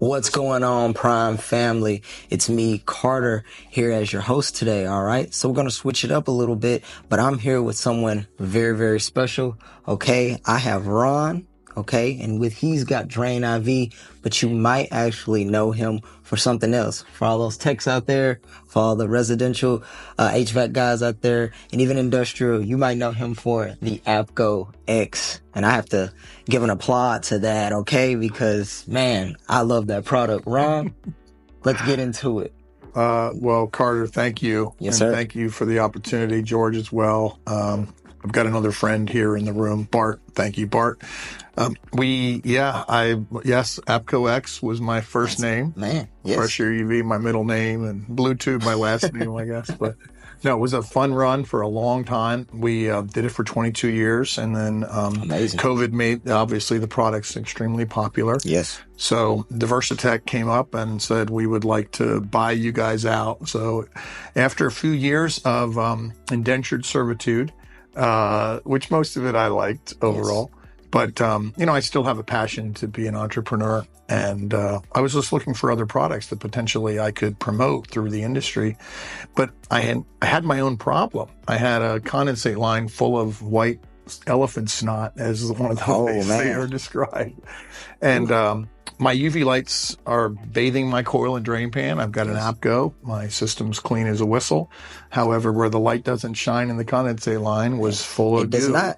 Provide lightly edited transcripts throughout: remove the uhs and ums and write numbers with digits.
What's going on, Prime family? It's me, Carter, here as your host today, all right? So we're going to switch it up a little bit, but I'm here with someone very, very special, okay? I have Ron, okay? And he's got Drain IV, but you might actually know him for something else. For all those techs out there, for all the residential HVAC guys out there, and even industrial, you might know him for the APCO X. And I have to give an applaud to that, okay? Because, man, I love that product. Ron, let's get into it. Well, Carter, thank you. Yes, and sir. Thank you for the opportunity. George as well. I've got another friend here in the room, Bart. Thank you, Bart. APCO X was my first name. Man, yes. Fresh-Aire UV, my middle name, and Bluetooth, my last name, I guess. But no, it was a fun run for a long time. We did it for 22 years, and then Amazing. COVID made, obviously, the products extremely popular. Yes. So Diversitech came up and said, we would like to buy you guys out. So after a few years of indentured servitude, which most of it I liked overall, yes. But, I still have a passion to be an entrepreneur. And I was just looking for other products that potentially I could promote through the industry. But I had my own problem. I had a condensate line full of white elephant snot, as one of the they are described. And my UV lights are bathing my coil and drain pan. I've got an APCO. My system's clean as a whistle. However, where the light doesn't shine in the condensate line was full of It does goo. not.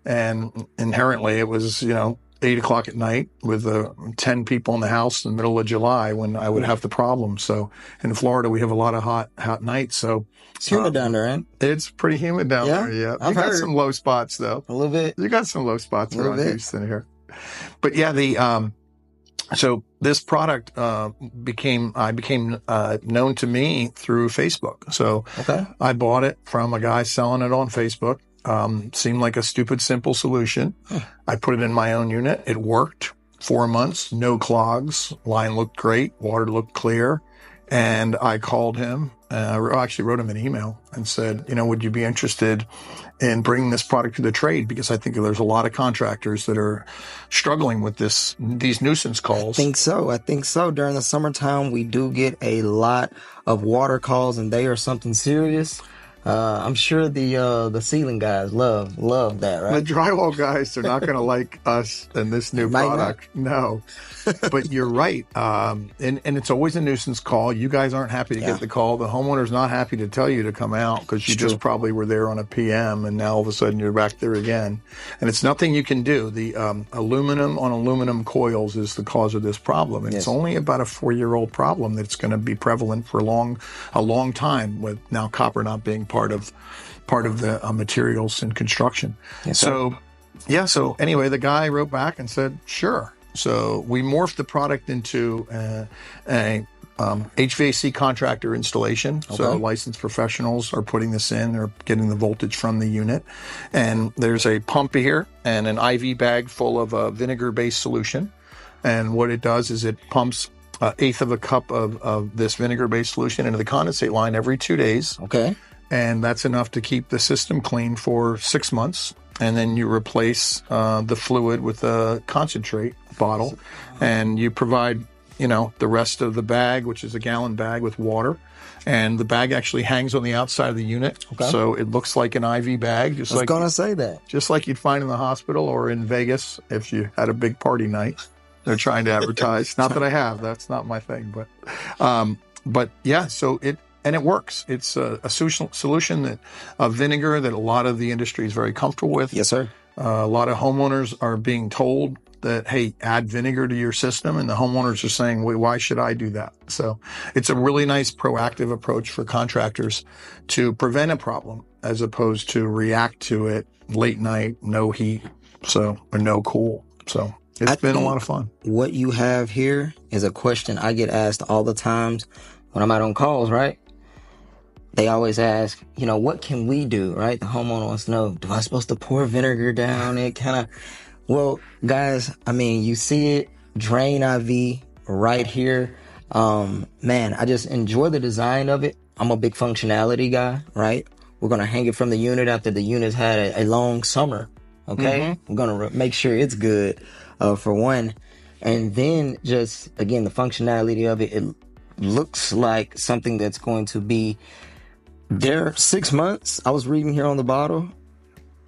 And inherently, it was, 8 o'clock at night with 10 people in the house in the middle of July when I would have the problem. So in Florida, we have a lot of hot nights. So it's humid down there, ain't it? It's pretty humid down there. Yeah. I've You got heard. some low spots, though. A little bit. You got some low spots around bit. Houston here. But yeah, so this product became known to me through Facebook. So Okay. I bought it from a guy selling it on Facebook. Seemed like a stupid, simple solution. I put it in my own unit. It worked. 4 months, no clogs. Line looked great. Water looked clear. And I called him. I actually wrote him an email and said, would you be interested in bringing this product to the trade? Because I think there's a lot of contractors that are struggling with these nuisance calls. I think so. During the summertime, we do get a lot of water calls, and they are something serious. I'm sure the ceiling guys love that, right? The drywall guys are not going to like us and this new product. No, but you're right. And it's always a nuisance call. You guys aren't happy to get the call. The homeowner's not happy to tell you to come out because you just probably were there on a PM and now all of a sudden you're back there again. And it's nothing you can do. The aluminum on aluminum coils is the cause of this problem. And it's only about a 4-year-old problem that's going to be prevalent for a long time, with now copper not being part of the materials in construction. Yes, so anyway, the guy wrote back and said, sure. So we morphed the product into a HVAC contractor installation. Okay. So licensed professionals are putting this in. They're getting the voltage from the unit. And there's a pump here and an IV bag full of a vinegar-based solution. And what it does is it pumps 1/8 of a cup of this vinegar-based solution into the condensate line every 2 days. Okay. And that's enough to keep the system clean for 6 months. And then you replace the fluid with a concentrate bottle. And you provide, the rest of the bag, which is a gallon bag, with water. And the bag actually hangs on the outside of the unit. Okay. So it looks like an IV bag. I was going to say that. Just like you'd find in the hospital or in Vegas if you had a big party night. They're trying to advertise. Not that I have. That's not my thing. But yeah, so it works. It's a solution of vinegar that a lot of the industry is very comfortable with. Yes, sir. A lot of homeowners are being told that, hey, add vinegar to your system. And the homeowners are saying, wait, why should I do that? So it's a really nice proactive approach for contractors to prevent a problem as opposed to react to it late night, no heat, or no cool. So it's been a lot of fun. What you have here is a question I get asked all the times when I'm out on calls, right? They always ask, what can we do, right? The homeowner wants to know, do I supposed to pour vinegar down it? Well, guys, you see it, Drain IV right here. Man, I just enjoy the design of it. I'm a big functionality guy, right? We're going to hang it from the unit after the unit's had a long summer, okay? Mm-hmm. We're going to make sure it's good, for one. And then just, again, the functionality of it looks like something that's going to be there 6 months. I was reading here on the bottle.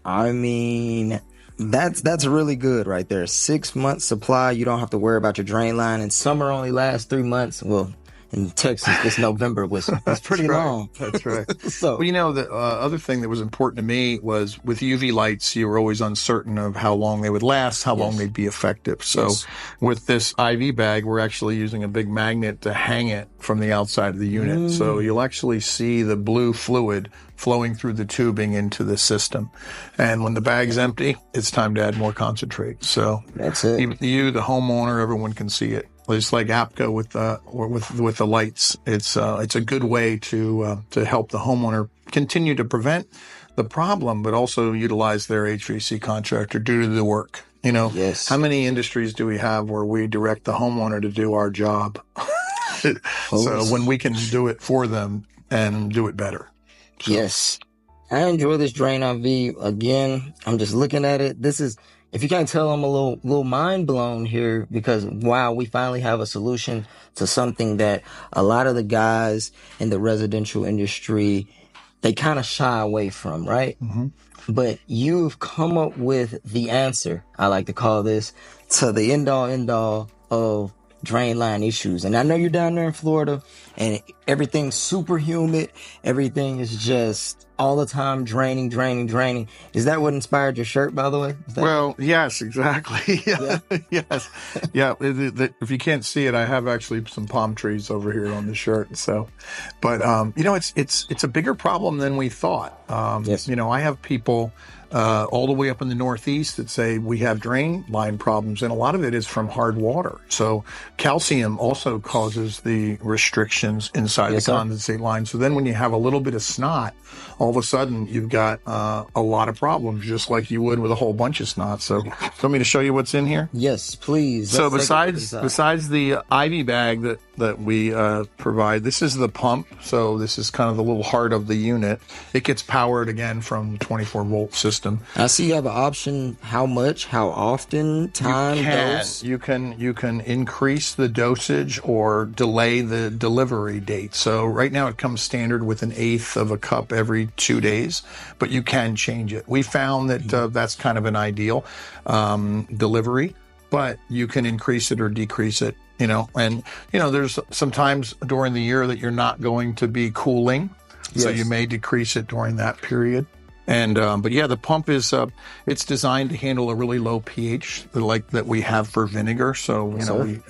I mean, that's really good right there. 6 months supply. You don't have to worry about your drain line. And summer only lasts 3 months. Well, in Texas, this November was pretty long. That's right. So, Well, the other thing that was important to me was with UV lights, you were always uncertain of how long they would last, how long they'd be effective. So with this IV bag, we're actually using a big magnet to hang it from the outside of the unit. So you'll actually see the blue fluid flowing through the tubing into the system. And when the bag's empty, it's time to add more concentrate. So that's it. Even you, the homeowner, everyone can see it. It's like APCO with the lights. It's a good way to help the homeowner continue to prevent the problem, but also utilize their HVAC contractor due to the work. How many industries do we have where we direct the homeowner to do our job? So when we can do it for them and do it better. So. Yes. I enjoy this Drain IV. Again, I'm just looking at it. This is, if you can't tell, I'm a little mind blown here because, wow, we finally have a solution to something that a lot of the guys in the residential industry, they kind of shy away from, right? Mm-hmm. But you've come up with the answer, I like to call this, to the end all of drain line issues. And I know you're down there in Florida and everything's super humid. Everything is just all the time draining. Is that what inspired your shirt, by the way? Well, yes, exactly. Yeah. Yes. Yeah. If you can't see it, I have actually some palm trees over here on the shirt. So, but, it's a bigger problem than we thought. Yes. I have people all the way up in the Northeast that say we have drain line problems, and a lot of it is from hard water. So calcium also causes the restrictions inside the condensate line. So then when you have a little bit of snot, all of a sudden you've got a lot of problems, just like you would with a whole bunch of snot. So do you want me to show you what's in here? Yes, please. So besides the IV bag that we provide, this is the pump. So this is kind of the little heart of the unit. It gets powered again from the 24-volt system. I see you have an option. How much? How often? Time? Dose? You can increase the dosage or delay the delivery date. So right now it comes standard with 1/8 of a cup every 2 days, but you can change it. We found that that's kind of an ideal delivery, but you can increase it or decrease it. And there's sometimes during the year that you're not going to be cooling, so you may decrease it during that period. And but yeah, the pump is it's designed to handle a really low pH like that we have for vinegar. So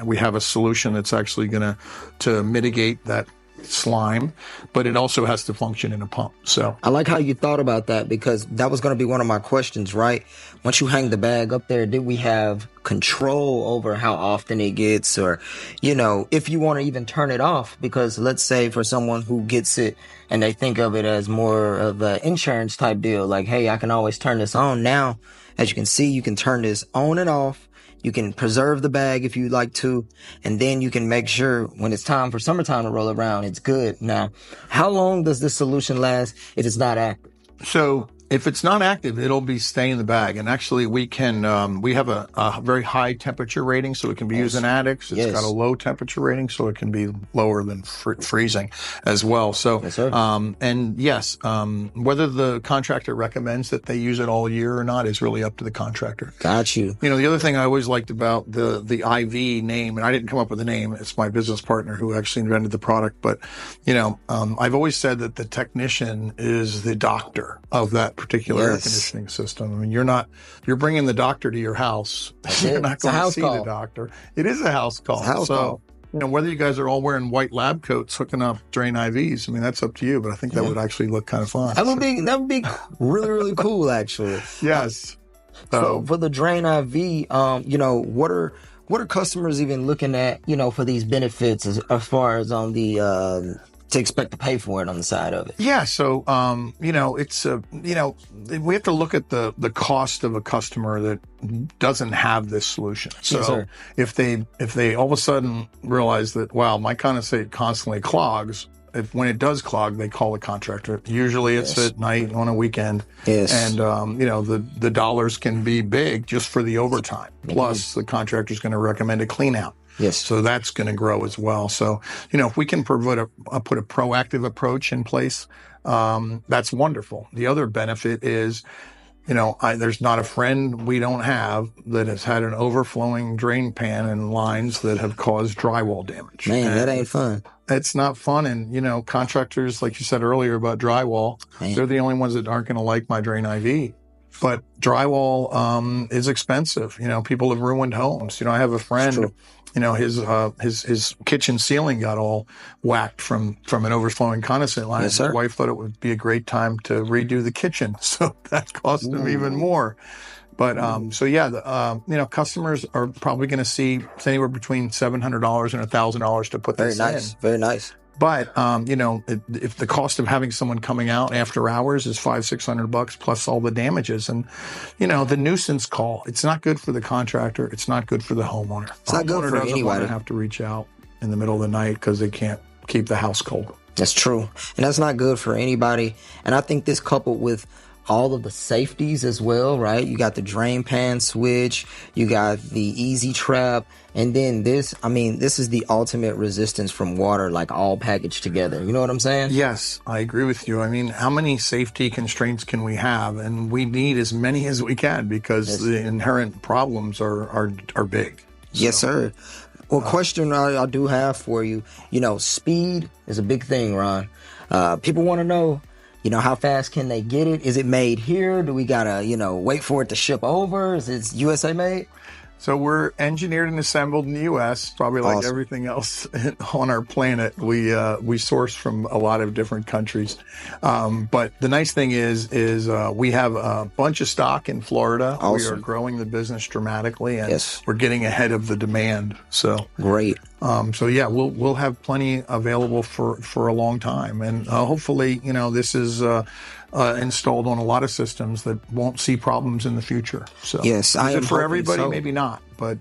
we have a solution that's actually going to mitigate that slime, but it also has to function in a pump. So I like how you thought about that, because that was going to be one of my questions, right? Once you hang the bag up there, did we have control over how often it gets, or if you want to even turn it off? Because let's say for someone who gets it and they think of it as more of an insurance type deal, like, hey, I can always turn this on. Now, as you can see, you can turn this on and off. You can preserve the bag if you'd like to, and then you can make sure when it's time for summertime to roll around, it's good. Now, how long does this solution last if it's not active? So if it's not active, it'll be staying in the bag. And actually we can, we have a very high temperature rating, so it can be used in attics. It's got a low temperature rating, so it can be lower than freezing as well. So, whether the contractor recommends that they use it all year or not is really up to the contractor. Got you. The other thing I always liked about the IV name, and I didn't come up with the name, it's my business partner who actually invented the product, but, I've always said that the technician is the doctor of that particular air conditioning system. I mean, you're bringing the doctor to your house. You're not going to see the doctor. It is a house call. Whether you guys are all wearing white lab coats hooking up drain IVs, I mean, that's up to you, but I think that would actually look kind of fun. That would be really, really cool, actually. Yes. So for the drain IV, what are customers even looking at, for these benefits as far as on the, to expect to pay for it on the side of it? Yeah. So, it's, we have to look at the cost of a customer that doesn't have this solution. So if they all of a sudden realize that, wow, my condensate constantly clogs, when it does clog, they call a contractor. Usually it's at night on a weekend. Yes. And, the dollars can be big just for the overtime. Plus, the contractor's going to recommend a clean out. Yes. So that's going to grow as well. So, if we can put a proactive approach in place, that's wonderful. The other benefit is, there's not a friend we don't have that has had an overflowing drain pan and lines that have caused drywall damage. Man, that ain't fun. It's not fun. And, contractors, like you said earlier about drywall, they're the only ones that aren't going to like my drain IV. But drywall is expensive. People have ruined homes. I have a friend, his kitchen ceiling got all whacked from an overflowing condensate line. Yes, sir. His wife thought it would be a great time to redo the kitchen. So that cost him even more. But, customers are probably going to see anywhere between $700 and $1,000 to put this in. Very nice. But, if the cost of having someone coming out after hours is $500-600 plus all the damages and, the nuisance call, it's not good for the contractor. It's not good for the homeowner. It's not good for anybody To have to reach out in the middle of the night because they can't keep the house cold. That's true. And that's not good for anybody. And I think this coupled with all of the safeties as well, right? You got the drain pan switch, you got the easy trap, and then this is the ultimate resistance from water, like all packaged together. You know what I'm saying? Yes, I agree with you. How many safety constraints can we have? And we need as many as we can because the inherent problems are big. Yes, sir. Well, question I do have for you, speed is a big thing, Ron. People want to know, how fast can they get it? Is it made here? Do we gotta, wait for it to ship over? Is it USA made? So we're engineered and assembled in the U.S., probably like Awesome. everything else on our planet. We source from a lot of different countries. But the nice thing is we have a bunch of stock in Florida. Awesome. We are growing the business dramatically, and we're getting ahead of the demand. So great. We'll have plenty available for a long time. And hopefully, this is installed on a lot of systems that won't see problems in the future. So yes, I am for everybody, so. maybe not, but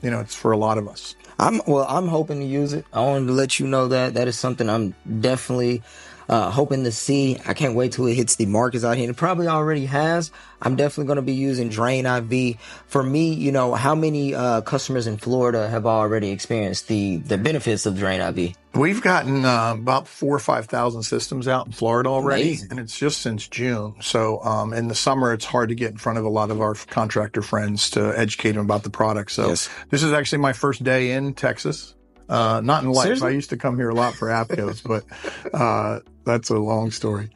it's for a lot of us. I'm hoping to use it. I wanted to let you know that is something I'm definitely hoping to see. I can't wait till it hits the markets out here. It probably already has. I'm definitely going to be using Drain IV. For me, how many customers in Florida have already experienced the benefits of Drain IV? We've gotten about 4,000 or 5,000 systems out in Florida already, Amazing. And it's just since June. So in the summer, it's hard to get in front of a lot of our contractor friends to educate them about the product. So This is actually my first day in Texas. Not in life. Seriously? I used to come here a lot for APCOs, but that's a long story.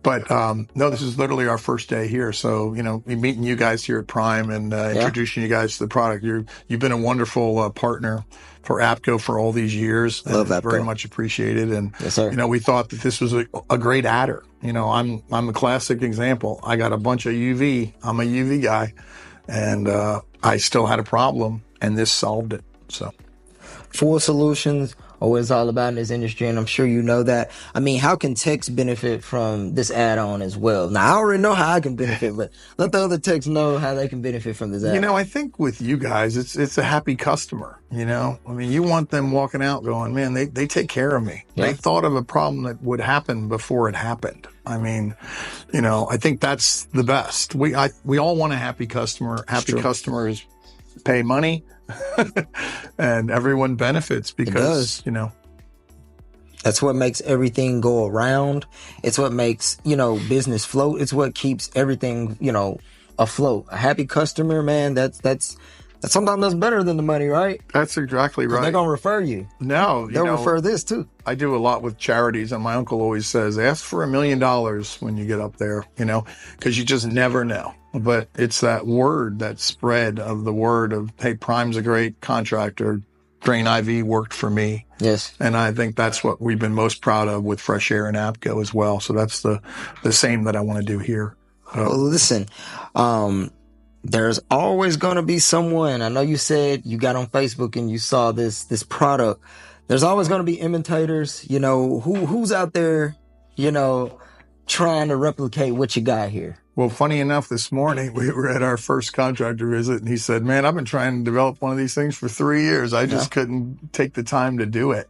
But no, this is literally our first day here. So, meeting you guys here at Prime and introducing you guys to the product. You've been a wonderful partner for APCO for all these years. Love APCO. Very much appreciated. And, Yes, sir. we thought that this was a great adder. I'm a classic example. I got a bunch of UV. I'm a UV guy. And I still had a problem, and this solved it. So. Full solutions are what it's all about in this industry, and I'm sure you know that. How can techs benefit from this add-on as well? Now, I already know how I can benefit, but let the other techs know how they can benefit from this add-on. I think with you guys, it's a happy customer, you want them walking out going, man, they take care of me. Yeah. They thought of a problem that would happen before it happened. I think that's the best. We all want a happy customer. Happy customers pay money. And everyone benefits because, that's what makes everything go around. It's what makes, business float. It's what keeps everything, afloat. A happy customer, man, that's sometimes that's better than the money, right? That's exactly right. They're going to refer you. No, they'll refer this too. I do a lot with charities, and my uncle always says, ask for $1 million when you get up there, because you just never know. But it's that word, that spread of the word of, hey, Prime's a great contractor. Drain IV worked for me. Yes. And I think that's what we've been most proud of with Fresh-Aire and APCO as well. So that's the same that I want to do here. Well, listen, there's always going to be someone. I know you said you got on Facebook and you saw this product. There's always going to be imitators, who's out there, trying to replicate what you got here. Well, funny enough, this morning we were at our first contractor visit and he said, man, I've been trying to develop one of these things for 3 years. I just couldn't take the time to do it.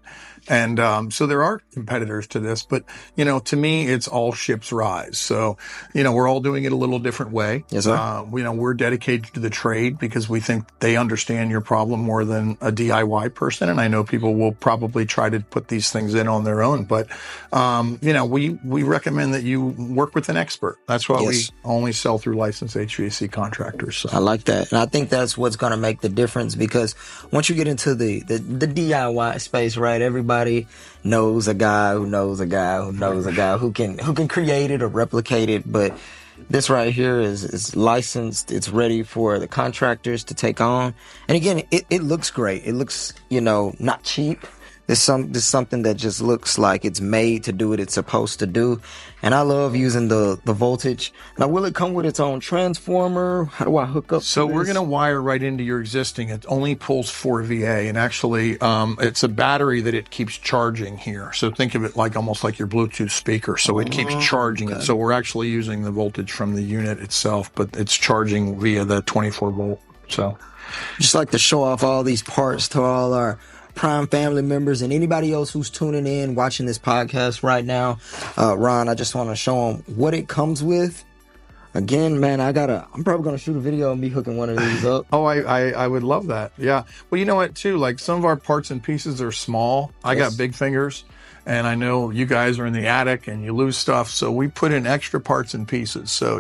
And so there are competitors to this, but, to me, it's all ships rise. So, we're all doing it a little different way. Yes, sir. We're dedicated to the trade because we think they understand your problem more than a DIY person. And I know people will probably try to put these things in on their own, but, we recommend that you work with an expert. That's why we only sell through licensed HVAC contractors. So. I like that. And I think that's what's going to make the difference, because once you get into the DIY space, right, everybody knows a guy who knows a guy who knows a guy who can create it or replicate it. But this right here is licensed. It's ready for the contractors to take on. And again, it looks great. It looks, not cheap. There's something that just looks like it's made to do what it's supposed to do. And I love using the voltage. Now, will it come with its own transformer? How do I hook up? So we're going to wire right into your existing. It only pulls 4 VA, and actually it's a battery that it keeps charging here. So think of it like almost like your Bluetooth speaker. So it keeps charging it. So we're actually using the voltage from the unit itself, but it's charging via the 24 volt. So just like to show off all these parts to all our Prime family members and anybody else who's tuning in, watching this podcast right now. Ron, I just want to show them what it comes with. Again, man, I'm probably going to shoot a video and be hooking one of these up. Oh, I would love that. Yeah. Well, you know what, too? Like some of our parts and pieces are small. I got big fingers, and I know you guys are in the attic and you lose stuff. So we put in extra parts and pieces. So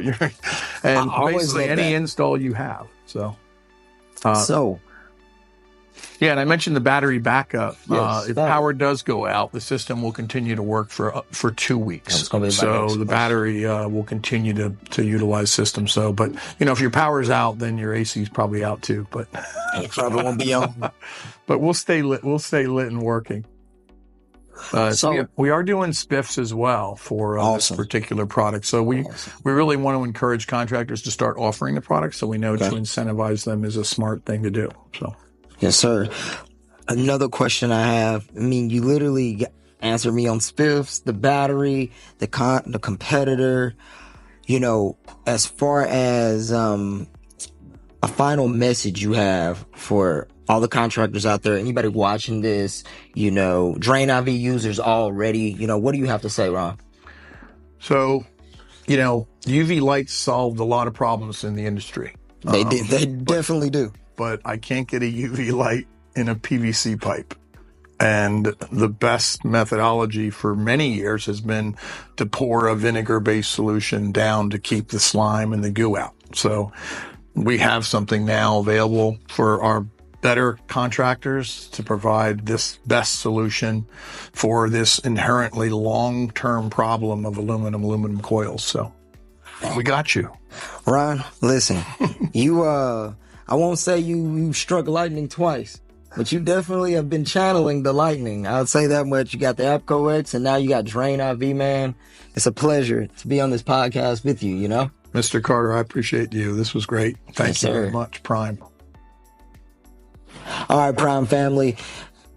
and basically any install you have. So. Yeah, and I mentioned the battery backup. If power does go out, the system will continue to work for 2 weeks. So the battery will continue to utilize system. So, but if your power's out, then your AC is probably out too. But it probably won't be on. But we'll stay lit. We'll stay lit and working. So we are doing spiffs as well for this particular product. So we really want to encourage contractors to start offering the product. So we know to incentivize them is a smart thing to do. So. Yes, sir. Another question I have. I mean, you literally answered me on spiffs, the battery, the competitor. As far as a final message you have for all the contractors out there, anybody watching this, Drain IV users already, what do you have to say, Ron? So, UV lights solved a lot of problems in the industry. They definitely do. But I can't get a UV light in a PVC pipe. And the best methodology for many years has been to pour a vinegar-based solution down to keep the slime and the goo out. So we have something now available for our better contractors to provide this best solution for this inherently long-term problem of aluminum coils. So we got you. Ron, listen, I won't say you struck lightning twice, but you definitely have been channeling the lightning. I would say that much. You got the APCO X, and now you got Drain IV, man. It's a pleasure to be on this podcast with you, Mr. Carter, I appreciate you. This was great. Thank you very much, Prime. All right, Prime family.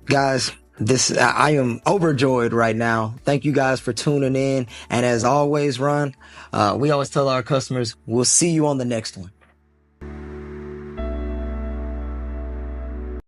Guys, I am overjoyed right now. Thank you guys for tuning in. And as always, Ron, we always tell our customers, we'll see you on the next one.